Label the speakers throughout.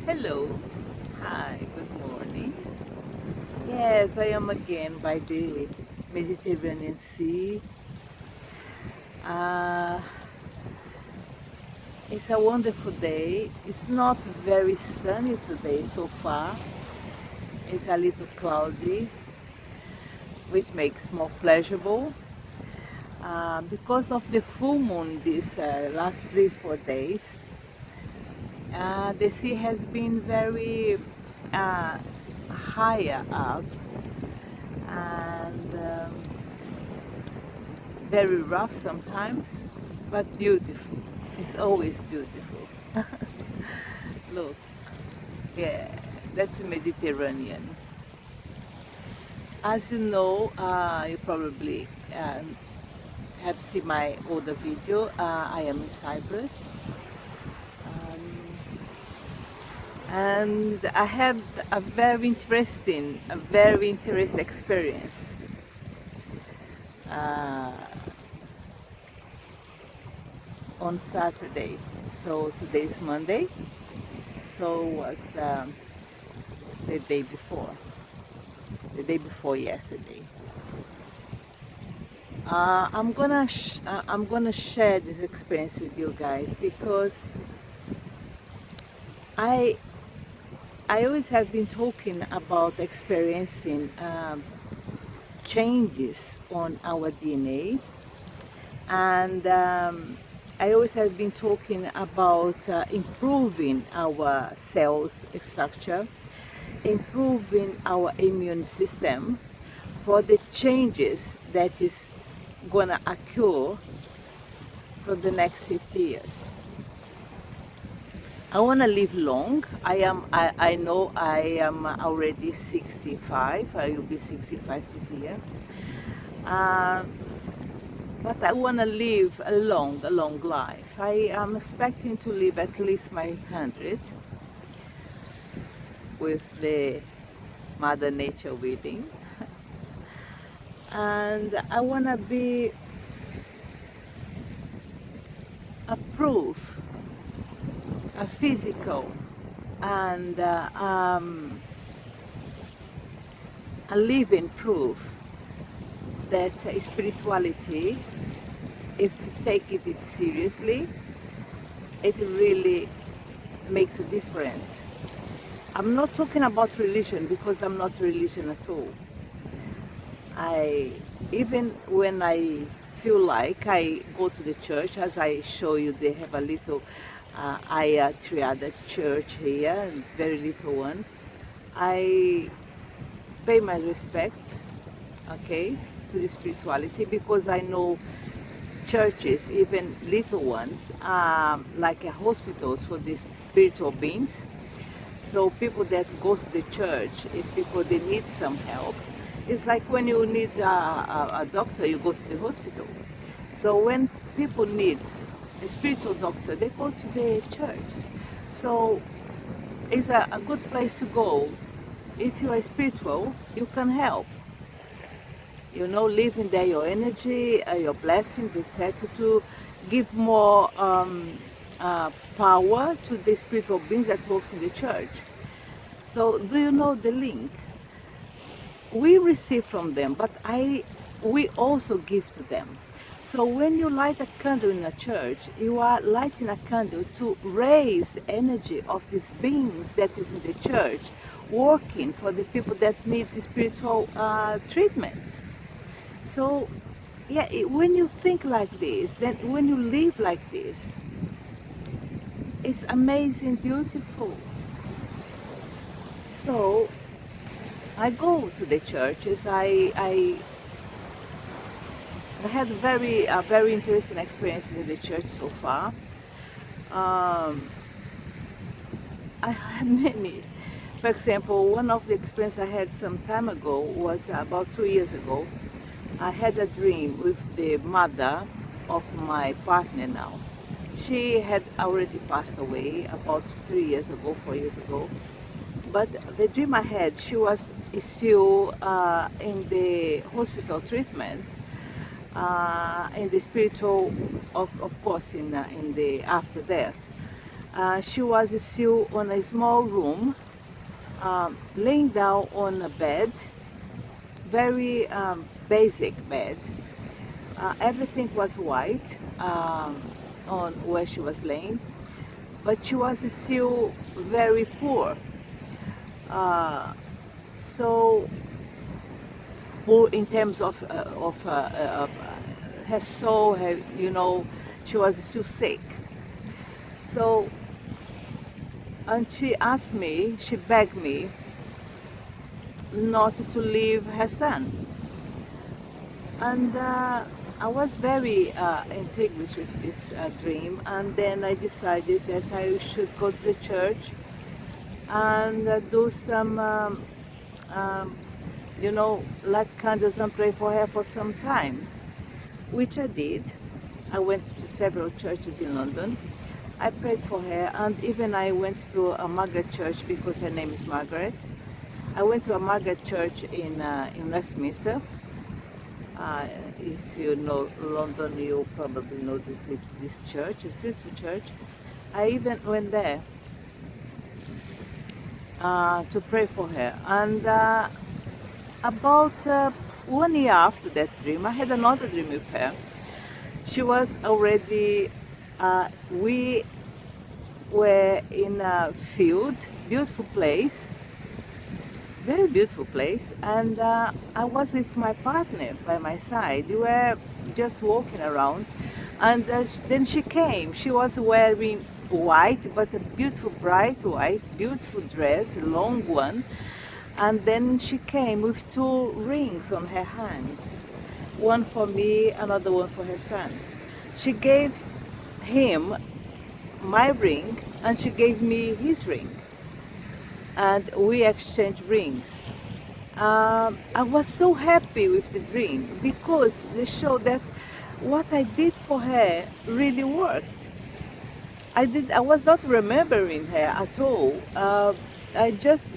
Speaker 1: Hello. Hi, good morning. Yes, I am again by the Mediterranean Sea. Uh, it's a wonderful day. It's not very sunny today so far. It's a little cloudy, which makes more pleasurable. Because of the full moon these last 3, 4 days, the sea has been very uh, higher up and very rough sometimes, but beautiful. It's always beautiful. Look, yeah, that's Mediterranean. As you know, you probably have seen my older video. I am in Cyprus, and I had a very interesting experience. Uh, on Saturday. So today is Monday. So was the day before, the day before yesterday. I'm gonna share this experience with you guys because I I always have been talking about experiencing changes on our DNA, and I always have been talking about improving our cells structure, improving our immune system for the changes that is gonna occur for the next 50 years. I want to live long. I know I am already 65. I will be 65 this year. Uh, but I want to live a long life. I am expecting to live at least my 100 with the Mother Nature willing. And I want to be a proof, a physical and a living proof that spirituality, if you take it seriously, it really makes a difference. I'm not talking about religion because I'm not religion at all. I even when I feel like I go to the church, as I show you, they have a little Aya Triada church here, very little one. I pay my respects, okay, to the spirituality because I know churches, even little ones, like hospitals for these spiritual beings. So people that goes to the church is people they need some help. It's like when you need a doctor, you go to the hospital. So when people need a spiritual doctor, they go to the church. So it's a good place to go. If you are spiritual, you can help. You know, living there your energy, your blessings, etc., to give more power to the spiritual beings that works in the church. So, do you know the link? We receive from them, but we also give to them. So when you light a candle in a church, you are lighting a candle to raise the energy of these beings that is in the church, working for the people that need spiritual treatment. So, yeah, when you think like this, then when you live like this, it's amazing, beautiful. So, I go to the churches. I had very interesting experiences in the church so far. Um, I had many. For example, one of the experiences I had some time ago was about 2 years ago. I had a dream with the mother of my partner now. She had already passed away about 3 years ago, 4 years ago. But the dream I had, she was still in the hospital treatments, in the spiritual, of course, in the after death. She was still on a small room, laying down on a bed, very basic bed. Everything was white on where she was laying, but she was still very poor. So poor in terms of her soul, her, she was still sick. So, and she asked me, she begged me not to leave her son. And I was very intrigued with this dream, and then I decided that I should go to the church and do some, light candles and pray for her for some time, which I did. I went to several churches in London. I prayed for her, and even I went to a Margaret church because her name is Margaret. I went to a Margaret church in Westminster. If you know London, you probably know this church. It's a beautiful church. I even went there to pray for her. And about 1 year after that dream, I had another dream with her. She was already, we were in a field, beautiful place, very beautiful place, and I was with my partner by my side. We were just walking around, and then she came. She was wearing white, but a beautiful bright white, beautiful dress, a long one, and then she came with 2 rings on her hands, one for me, another one for her son. She gave him my ring, and she gave me his ring, and we exchanged rings. I was so happy with the dream because they showed that what I did for her really worked. I was not remembering her at all. I just,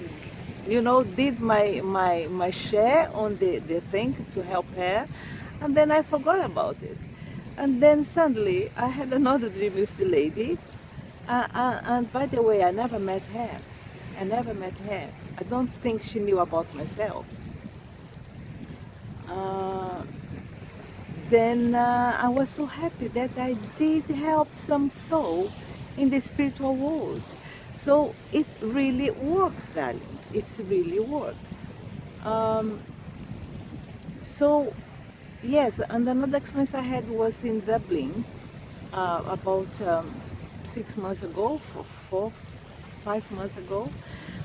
Speaker 1: did my share on the thing to help her, and then I forgot about it. And then suddenly I had another dream with the lady, and by the way, I never met her. I never met her. I don't think she knew about myself. Then I was so happy that I did help some soul in the spiritual world. So it really works, darlings. It's really worked. So yes, and another experience I had was in Dublin about 6 months ago, 5 months ago.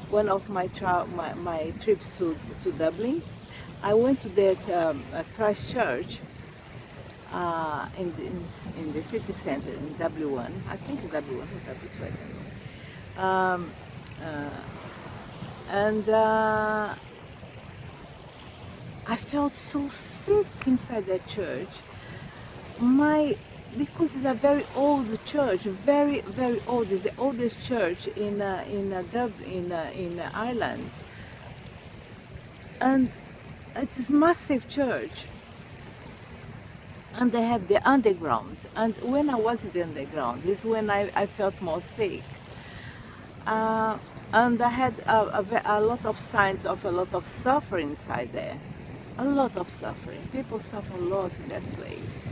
Speaker 1: One of my trips to Dublin, I went to that Christ Church in the city center in W1. I think W1 or W2. And I felt so sick inside that church. Because it's a very old church, very very old. It's the oldest church in Ireland, and it's a massive church. And they have the underground. And when I was in the underground, is when I felt more sick. And I had a lot of signs of a lot of suffering inside there. A lot of suffering. People suffer a lot in that place.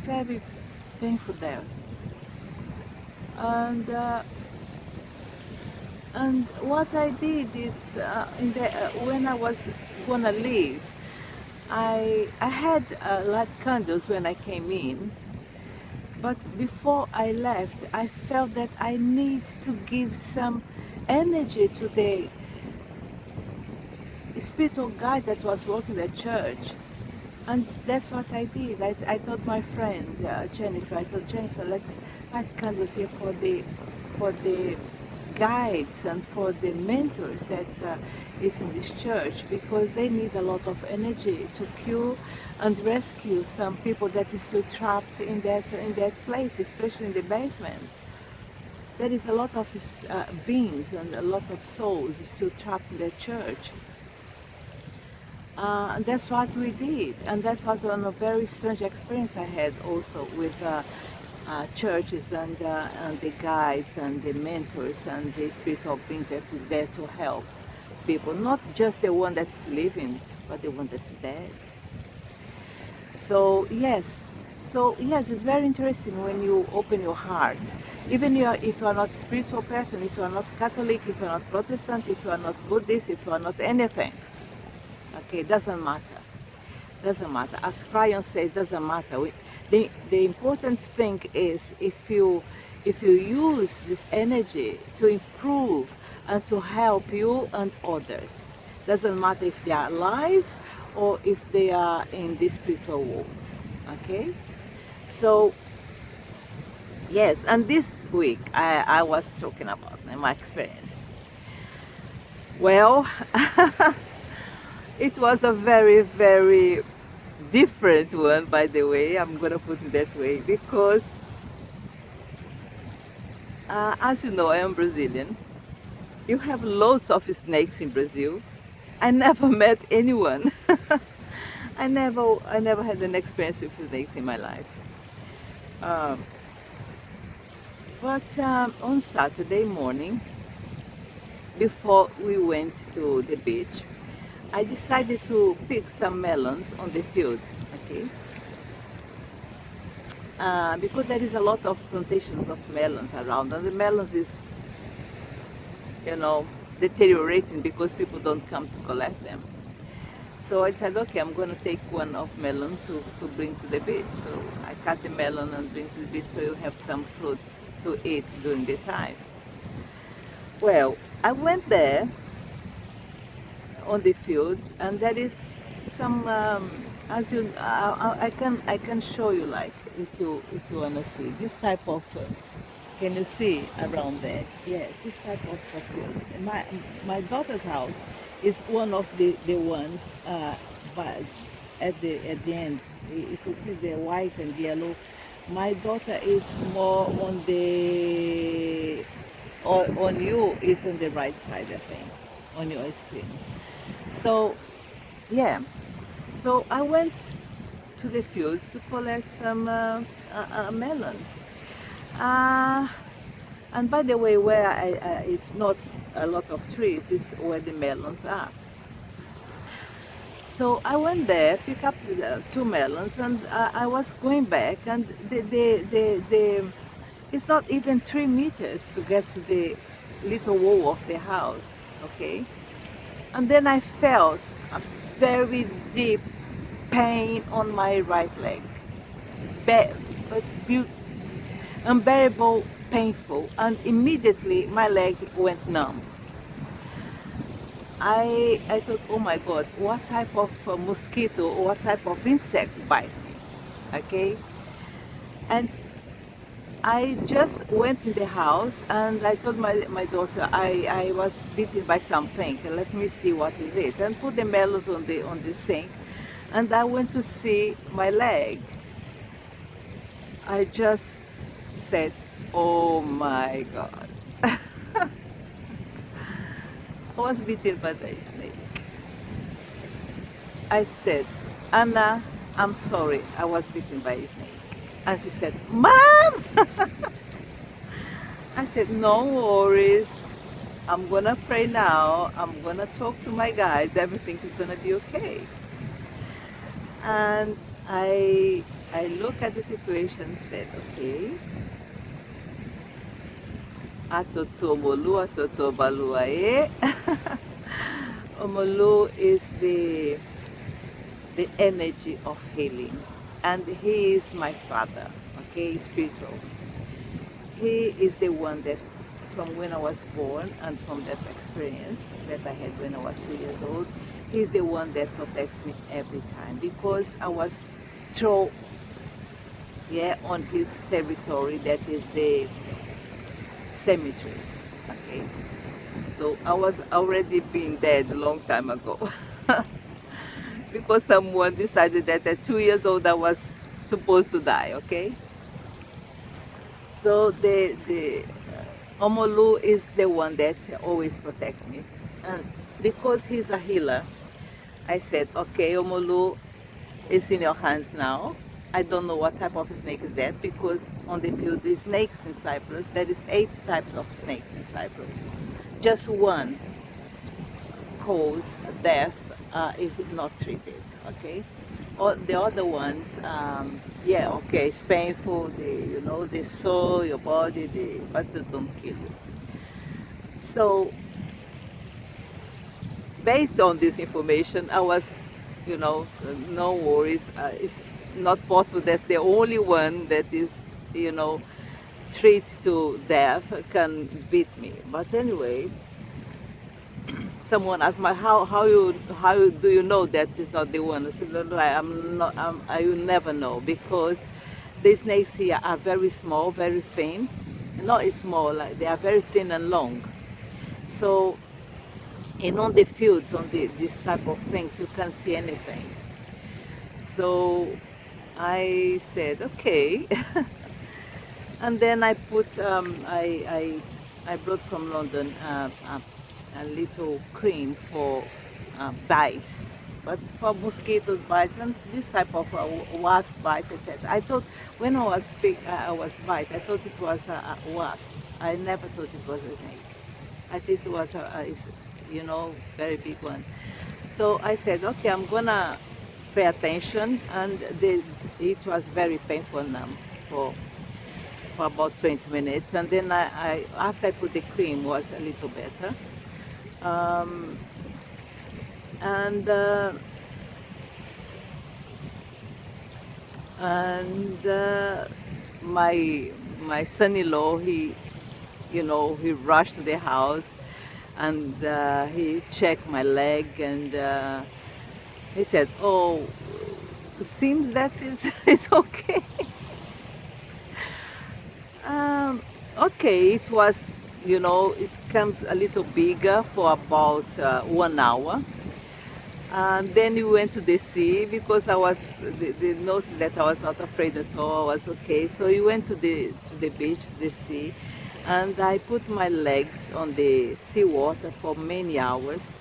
Speaker 1: Very painful deaths. And what I did is, when I was gonna leave, I had light candles when I came in, but before I left, I felt that I need to give some energy to the spiritual guide that was working at church. And that's what I did. I told my friend Jennifer, let's light candles here for the guides and for the mentors that is in this church, because they need a lot of energy to cure and rescue some people that is still trapped in that place, especially in the basement. There is a lot of beings and a lot of souls still trapped in that church. And that's what we did, and that was one of very strange experience I had also with churches and the guides and the mentors and the spiritual beings that is there to help people, not just the one that's living, but the one that's dead. So yes, it's very interesting when you open your heart. Even if you are not a spiritual person, if you are not Catholic, if you are not Protestant, if you are not Buddhist, if you are not anything, okay, doesn't matter. Doesn't matter. As Cryon says, doesn't matter. The important thing is if you use this energy to improve and to help you and others. Doesn't matter if they are alive or if they are in the spiritual world. Okay? So yes, and this week I was talking about my experience. Well, it was a very, very different one, by the way. I'm gonna put it that way because, as you know, I am Brazilian. You have loads of snakes in Brazil. I never met anyone. I never had an experience with snakes in my life. Um, but on Saturday morning, before we went to the beach, I decided to pick some melons on the field, okay? Because there is a lot of plantations of melons around, and the melons is, deteriorating because people don't come to collect them. So I said, okay, I'm going to take one of melon to bring to the beach. So I cut the melon and bring to the beach so you have some fruits to eat during the time. Well, I went there on the fields, and there is some, as you, I can show you, like, if you wanna see this type of. Can you see around there? Yes, this type of field. My daughter's house is one of the ones, but at the end. If you see the white and yellow, my daughter is more on the, on you is on the right side, I think, on your screen. So yeah, so I went to the fields to collect some melon. And by the way, where it's not a lot of trees, is where the melons are. So I went there, pick up the two melons, and I was going back, and it's not even 3 meters to get to the little wall of the house, okay? And then I felt a very deep pain on my right leg, but unbearable, painful, and immediately my leg went numb. I thought, oh my God, what type of mosquito or what type of insect bite me, okay? And I just went in the house and I told my daughter I was bitten by something. Let me see what is it, and put the melons on the sink, and I went to see my leg. I just said, oh my God. I was bitten by the snake. I said, Anna, I'm sorry, I was bitten by a snake. And she said, Mom! I said, no worries. I'm gonna pray now. I'm gonna talk to my guides. Everything is gonna be okay. And I look at the situation and said, okay. Atotomolu, atotobaluae. Omolu is the energy of healing, and he is my father, okay, spiritual. He is the one that, from when I was born and from that experience that I had when I was 2 years old, he's the one that protects me every time, because I was thrown, on his territory, that is the cemeteries, okay. So I was already been dead a long time ago. Because someone decided that at 2 years old I was supposed to die, okay? So the Omolu is the one that always protects me. And because he's a healer, I said, okay, Omolu, it's in your hands now. I don't know what type of snake is that, because on the field, the snakes in Cyprus, there is 8 types of snakes in Cyprus. Just one cause death if not treated, okay? All the other ones, yeah, okay, it's painful, they soil your body, but they don't kill you. So based on this information, I was, no worries. It's not possible that the only one that is, treated to death can beat me. But anyway, someone asked me, how do you know that is not the one? I said, "No, I will never know, because the snakes here are very small, very thin. Not small, like they are very thin and long. So, and on the fields, on this type of things, you can't see anything. So I said, okay. And then I put, I brought from London a little cream for bites, but for mosquitoes bites and this type of wasp bites, etc. I thought when I was bite, I thought it was a wasp. I never thought it was a snake. I think it was very big one. So I said, okay, I'm gonna pay attention, and it was very painful now for about 20 minutes, and then after I put the cream, was a little better. And my son-in-law, he rushed to the house, and he checked my leg, and he said, "Oh, seems that it's okay." Okay, it was, it comes a little bigger for about 1 hour. And then we went to the sea, because they noticed that I was not afraid at all, I was okay. So we went to the beach, the sea, and I put my legs on the seawater for many hours.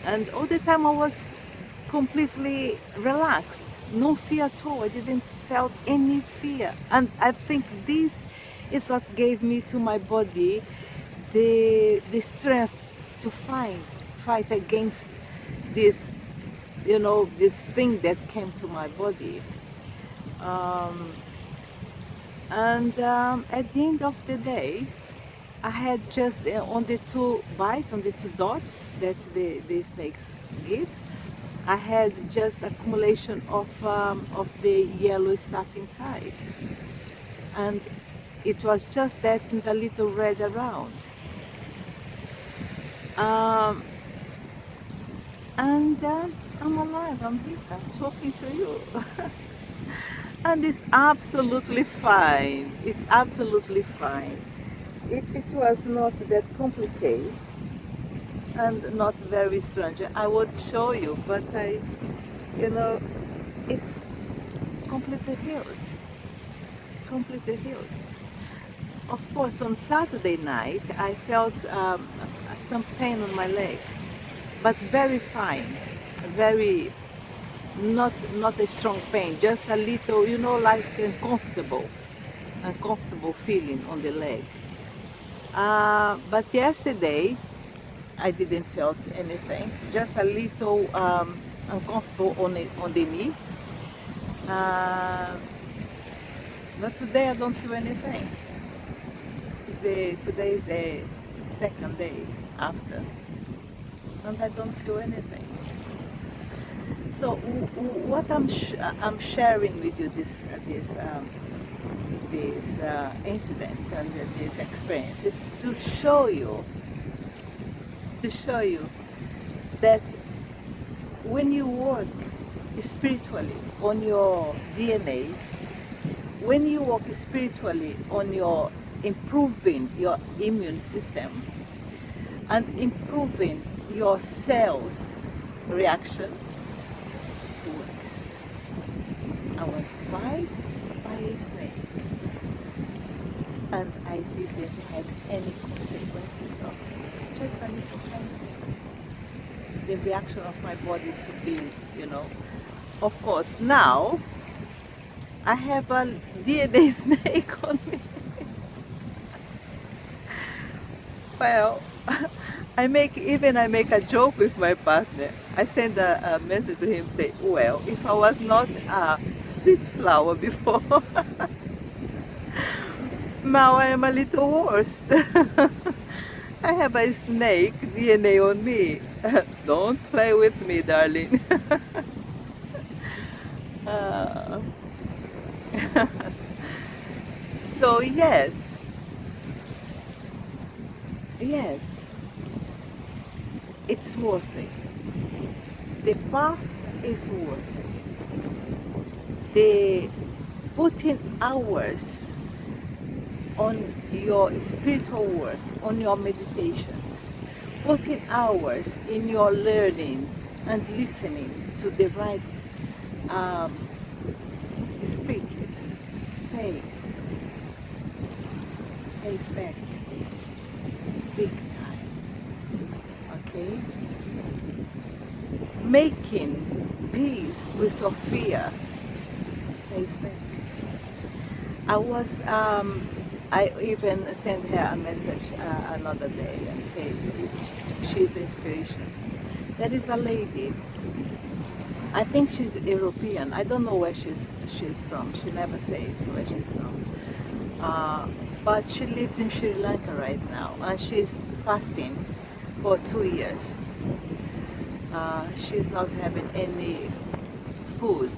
Speaker 1: And all the time I was completely relaxed, no fear at all. I didn't felt any fear. And I think this is what gave me to my body the strength to fight against this, this thing that came to my body. At the end of the day, I had just on the 2 bites, on the 2 dots that the snakes give, I had just accumulation of the yellow stuff inside, and it was just that and a little red around. I'm alive, I'm here, I'm talking to you. And it's absolutely fine. It's absolutely fine. If it was not that complicated and not very strange, I would show you, but it's completely healed. Completely healed. Of course, on Saturday night, I felt some pain on my leg, but very fine, very not a strong pain, just a little, like uncomfortable feeling on the leg. But yesterday, I didn't feel anything, just a little uncomfortable on the knee. But today I don't feel anything. Today is the 2nd day after, and I don't feel anything. So what I'm sharing with you this incident and this experience is to show you that when you work spiritually on your DNA, when you work spiritually on your improving your immune system and improving your cells reaction, it works. I was bitten by a snake, and I didn't have any consequences of it. Just a little pain. The reaction of my body to being, of course, now I have a DNA snake on me. Well, I make a joke with my partner. I send a message to him say, well, if I was not a sweet flower before, now I am a little worse. I have a snake DNA on me. Don't play with me, darling. Uh, so yes, yes, it's worth it. The path is worth it. The putting hours on your spiritual work, on your meditations, putting hours in your learning and listening to the right speakers pays back big time. Okay? Making peace with your fear pays back. I even sent her a message another day and said she's inspiration. There is a lady, I think she's European. I don't know where she's from. She never says where she's from. But she lives in Sri Lanka right now, and she's fasting for 2 years. She's not having any food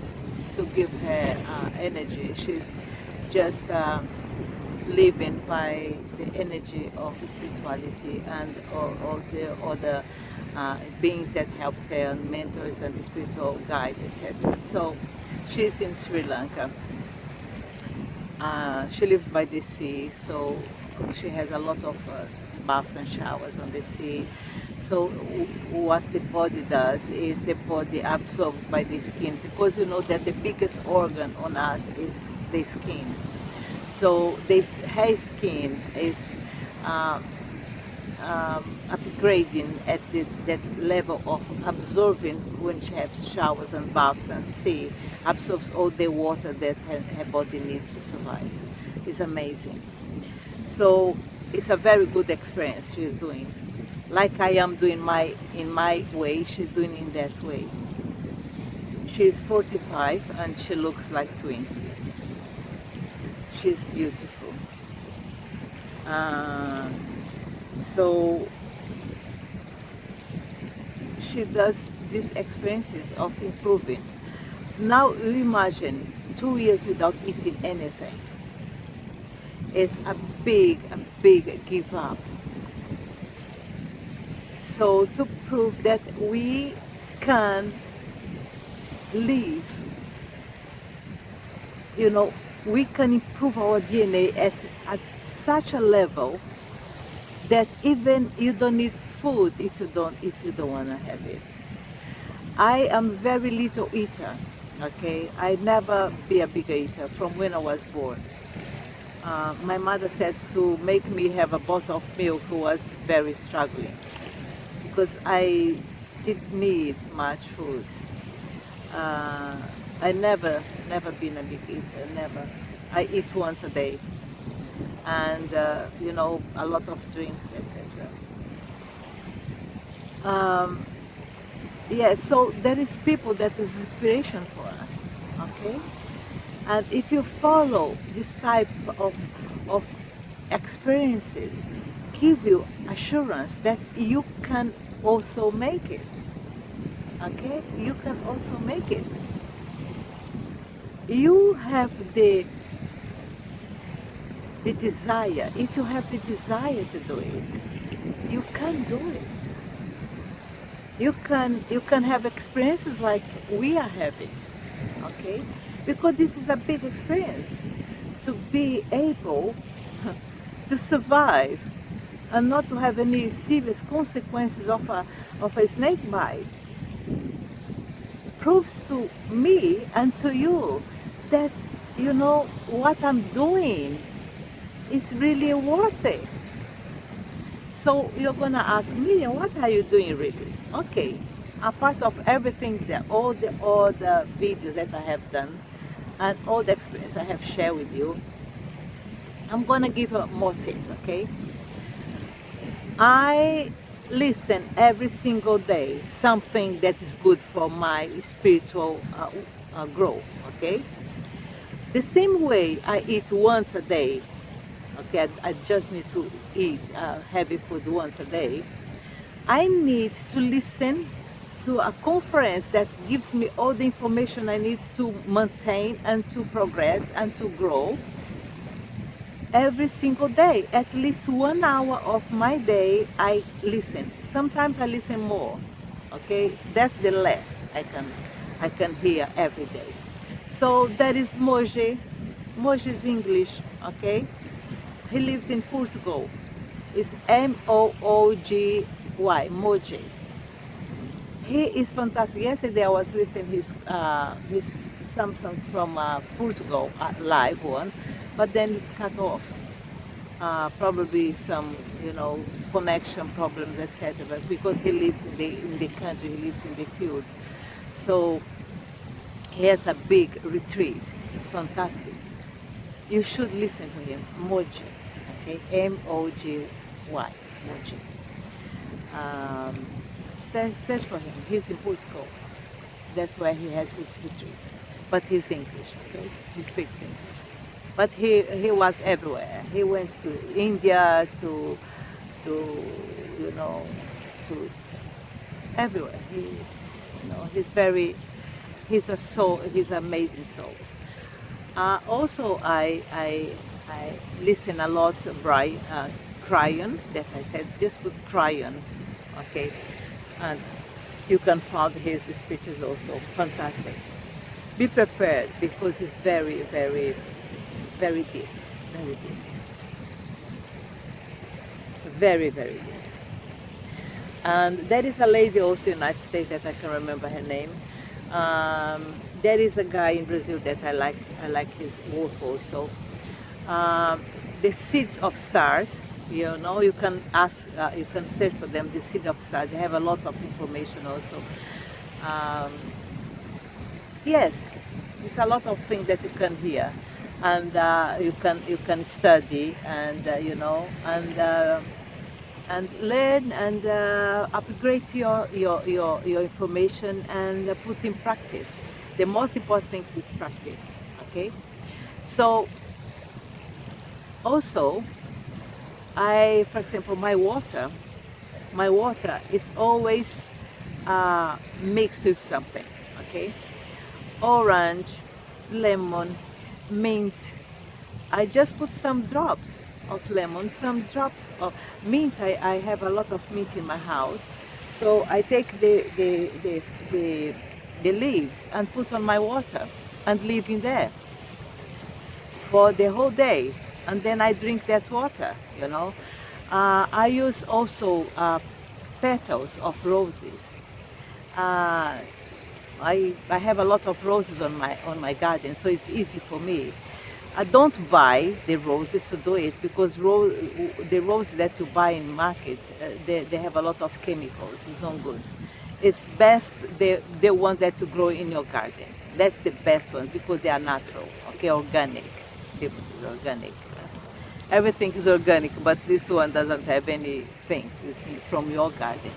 Speaker 1: to give her energy. She's just living by the energy of spirituality and all the other beings that helps her, and mentors and spiritual guides, etc. So she's in Sri Lanka. She lives by the sea, so she has a lot of baths and showers on the sea. So what the body does is the body absorbs by the skin, because you know that the biggest organ on us is the skin. So her skin is upgrading at that level of absorbing when she has showers and baths and sea, absorbs all the water that her body needs to survive. It's amazing. So it's a very good experience she's doing. Like I am doing in my way, she's doing in that way. She's 45 and she looks like 20. She's beautiful. So she does these experiences of improving. Now you imagine 2 years without eating anything. It's a big give up. So to prove that we can live, you know, we can improve our DNA at such a level that even you don't need food if you don't want to have it. I am very little eater, okay? I never be a big eater from when I was born. My mother said to make me have a bottle of milk who was very struggling, because I didn't need much food. I never been a big eater, never. I eat once a day, and you know, a lot of drinks, etc. Yeah, so there is people that is inspiration for us, okay? And if you follow this type of experiences, give you assurance that you can also make it, okay? You can also make it. You have the desire. If you have the desire to do it, you can do it. You can have experiences like we are having, okay? Because this is a big experience, to be able to survive and not to have any serious consequences of a snake bite. Proves to me and to you that, you know, what I'm doing is really worth it. So you're gonna ask, Miriam, what are you doing really? Okay, a part of everything that all the videos that I have done and all the experience I have shared with you, I'm gonna give you more tips, okay? I listen every single day something that is good for my spiritual growth, okay? The same way I eat once a day, okay, I just need to eat heavy food once a day. I need to listen to a conference that gives me all the information I need to maintain and to progress and to grow every single day. At least 1 hour of my day I listen. Sometimes I listen more. Okay, that's the less I can hear every day. So that is Moje. Moje is English, okay? He lives in Portugal. It's Moogy, Moje. He is fantastic. Yesterday I was listening his Samsung from Portugal, live one, but then it's cut off. Probably some, connection problems, etc. Because he lives in the country, he lives in the field. So he has a big retreat. It's fantastic. You should listen to him, Moji, okay? Mogy, Moji. Um, search for him. He's in Portugal. That's where he has his retreat. But he's English, okay? He speaks English. But he was everywhere. He went to India, to to everywhere. He's a soul. He's an amazing soul. Also, I listen a lot to Cryon. That I said, just put Cryon, okay, and you can find his speeches also fantastic. Be prepared because it's very, very, very deep, very deep, very, very deep. And there is a lady also in the United States that I can remember her name. There is a guy in Brazil that I like his work also. The Seeds of Stars, you can ask, you can search for them, the Seed of Stars. They have a lot of information also. Yes, it's a lot of things that you can hear, and you can study, and and learn and upgrade your information and put in practice. The most important thing is practice, okay? So also, for example, my water is always mixed with something, okay? Orange, lemon, mint. I just put some drops of lemon, some drops of mint. I have a lot of mint in my house, so I take the leaves and put on my water and leave in there for the whole day, and then I drink that water. I use also petals of roses. I have a lot of roses on my garden, so it's easy for me. I don't buy the roses to do it because the roses that you buy in market, they have a lot of chemicals. It's not good. It's best the ones that you grow in your garden. That's the best one because they are natural, okay, organic. People say organic. Everything is organic, but this one doesn't have any things. It's from your garden.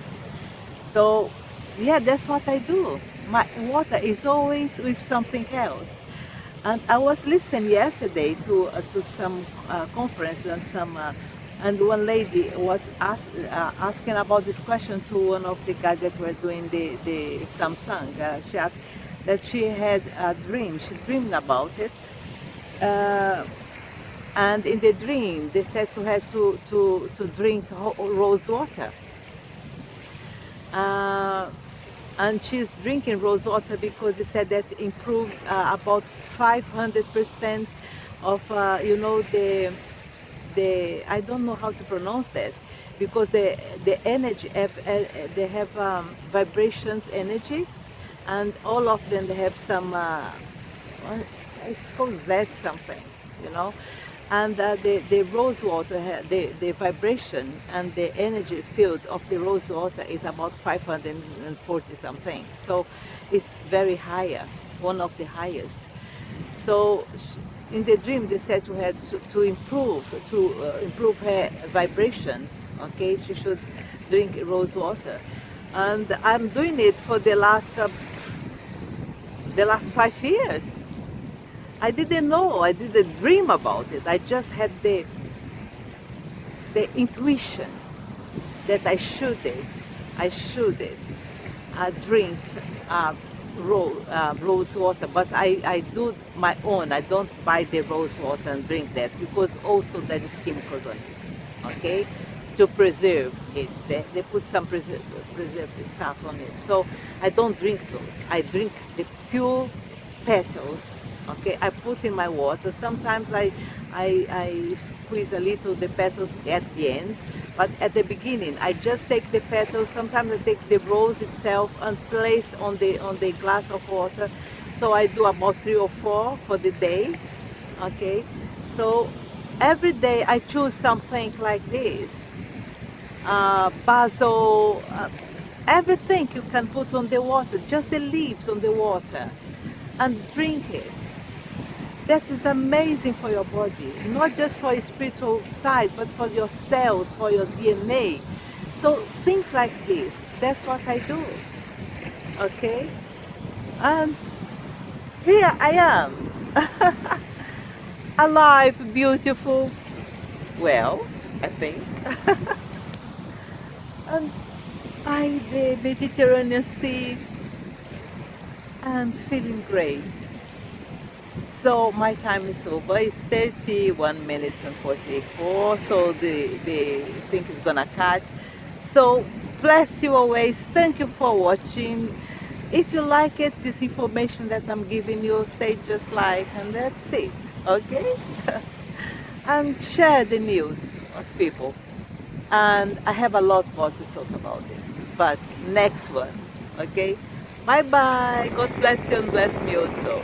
Speaker 1: So, yeah, that's what I do. My water is always with something else. And I was listening yesterday to some conference and one lady was asking about this question to one of the guys that were doing the Samsung. She asked that she had a dream. She dreamed about it. And in the dream, they said to her to drink rose water. And she's drinking rose water because they said that improves about 500% of, the I don't know how to pronounce that, because the energy, they have vibrations energy, and all of them, they have some, I suppose that's something, And the rose water, the vibration and the energy field of the rose water is about 540 something. So it's very higher, one of the highest. So in the dream, they said to her to improve her vibration. Okay, she should drink rose water, and I'm doing it for the last 5 years. I didn't know, I didn't dream about it. I just had the intuition that I should drink rose water, but I do my own. I don't buy the rose water and drink that because also there is chemicals on it, okay, to preserve it. They put some preservative stuff on it. So I don't drink those. I drink the pure petals. Okay, I put in my water. Sometimes I squeeze a little the petals at the end, but at the beginning I just take the petals. Sometimes I take the rose itself and place on the glass of water. So I do about 3 or 4 for the day. Okay, so every day I choose something like this. Basil, everything you can put on the water, just the leaves on the water, and drink it. That is amazing for your body, not just for your spiritual side, but for your cells, for your DNA. So things like this, that's what I do, okay? And here I am, alive, beautiful, well, I think, and by the Mediterranean Sea, and feeling great. So my time is over. It's 31 minutes and 44. So the thing is gonna cut. So bless you always. Thank you for watching. If you like it, this information that I'm giving you, say just like, and that's it. Okay? And share the news of people. And I have a lot more to talk about it. But next one. Okay? Bye bye. God bless you and bless me also.